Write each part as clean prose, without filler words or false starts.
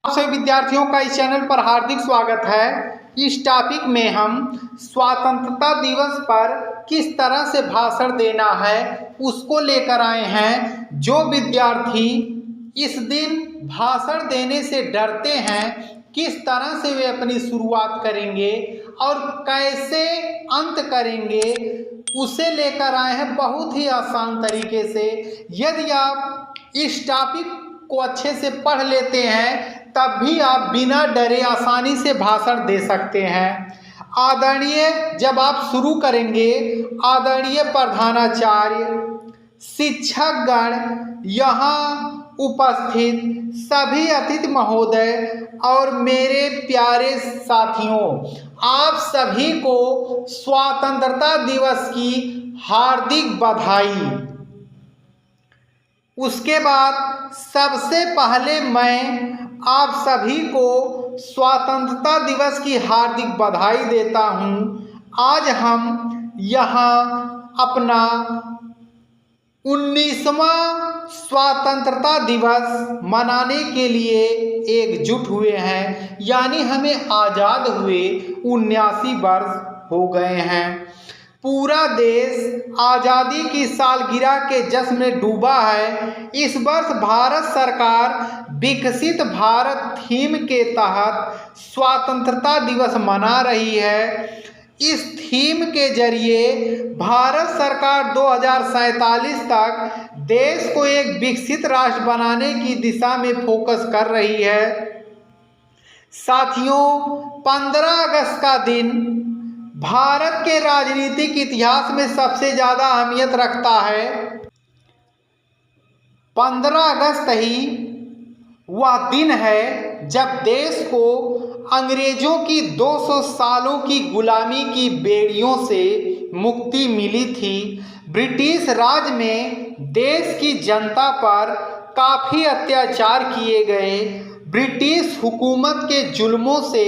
आप सभी विद्यार्थियों का इस चैनल पर हार्दिक स्वागत है। इस टॉपिक में हम स्वतंत्रता दिवस पर किस तरह से भाषण देना है उसको लेकर आए हैं। जो विद्यार्थी इस दिन भाषण देने से डरते हैं, किस तरह से वे अपनी शुरुआत करेंगे और कैसे अंत करेंगे, उसे लेकर आए हैं बहुत ही आसान तरीके से। यदि आप इस टॉपिक को अच्छे से पढ़ लेते हैं तब भी आप बिना डरे आसानी से भाषण दे सकते हैं। आदरणीय, जब आप शुरू करेंगे, आदरणीय प्रधानाचार्य, शिक्षकगण, यहाँ उपस्थित सभी अतिथि महोदय और मेरे प्यारे साथियों, आप सभी को स्वतंत्रता दिवस की हार्दिक बधाई। उसके बाद सबसे पहले मैं आप सभी को स्वतंत्रता दिवस की हार्दिक बधाई देता हूँ। आज हम यहाँ अपना 19वां स्वतंत्रता दिवस मनाने के लिए एकजुट हुए हैं, यानी हमें आज़ाद हुए 79 वर्ष हो गए हैं। पूरा देश आज़ादी की सालगिरह के जश्न में डूबा है। इस वर्ष भारत सरकार विकसित भारत थीम के तहत स्वतंत्रता दिवस मना रही है। इस थीम के जरिए भारत सरकार 2047 तक देश को एक विकसित राष्ट्र बनाने की दिशा में फोकस कर रही है। साथियों, 15 अगस्त का दिन भारत के राजनीतिक इतिहास में सबसे ज़्यादा अहमियत रखता है। 15 अगस्त ही वह दिन है जब देश को अंग्रेजों की 200 सालों की गुलामी की बेड़ियों से मुक्ति मिली थी। ब्रिटिश राज में देश की जनता पर काफ़ी अत्याचार किए गए। ब्रिटिश हुकूमत के जुल्मों से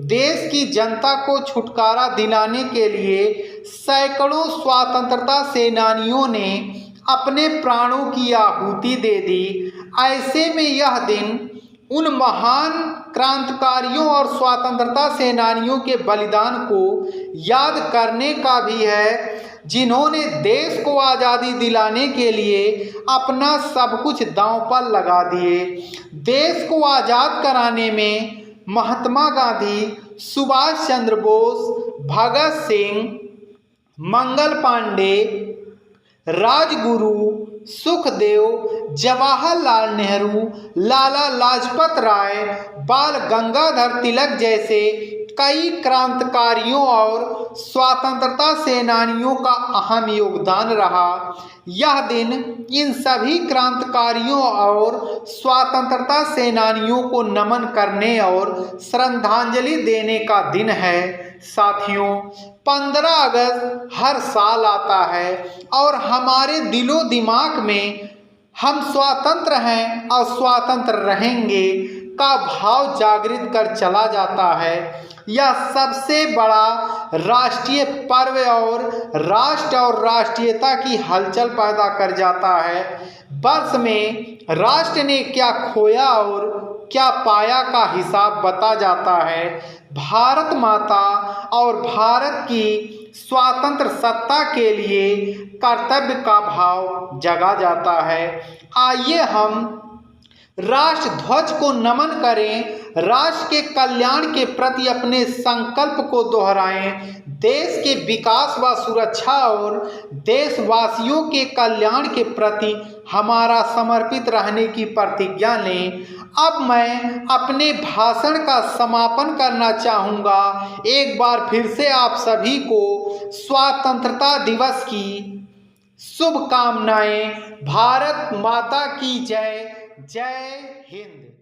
देश की जनता को छुटकारा दिलाने के लिए सैकड़ों स्वतंत्रता सेनानियों ने अपने प्राणों की आहुति दे दी। ऐसे में यह दिन उन महान क्रांतिकारियों और स्वतंत्रता सेनानियों के बलिदान को याद करने का भी है, जिन्होंने देश को आज़ादी दिलाने के लिए अपना सब कुछ दांव पर लगा दिए। देश को आज़ाद कराने में महात्मा गांधी, सुभाष चंद्र बोस, भगत सिंह, मंगल पांडे, राजगुरु, सुखदेव, जवाहरलाल नेहरू, लाला लाजपत राय, बाल गंगाधर तिलक जैसे कई क्रांतिकारियों और स्वतंत्रता सेनानियों का अहम योगदान रहा। यह दिन इन सभी क्रांतिकारियों और स्वतंत्रता सेनानियों को नमन करने और श्रद्धांजलि देने का दिन है। साथियों, 15 अगस्त हर साल आता है और हमारे दिलो दिमाग में हम स्वतंत्र हैं और स्वतंत्र रहेंगे का भाव जागृत कर चला जाता है। यह सबसे बड़ा राष्ट्रीय पर्व और राष्ट्र और राष्ट्रीयता की हलचल पैदा कर जाता है। वर्ष में राष्ट्र ने क्या खोया और क्या पाया का हिसाब बता जाता है। भारत माता और भारत की स्वतंत्र सत्ता के लिए कर्तव्य का भाव जगा जाता है। आइए हम राष्ट्र ध्वज को नमन करें, राष्ट्र के कल्याण के प्रति अपने संकल्प को दोहराएं, देश के विकास व सुरक्षा और देशवासियों के कल्याण के प्रति हमारा समर्पित रहने की प्रतिज्ञा लें। अब मैं अपने भाषण का समापन करना चाहूँगा। एक बार फिर से आप सभी को स्वतंत्रता दिवस की शुभकामनाएं। भारत माता की जय। जय हिंद।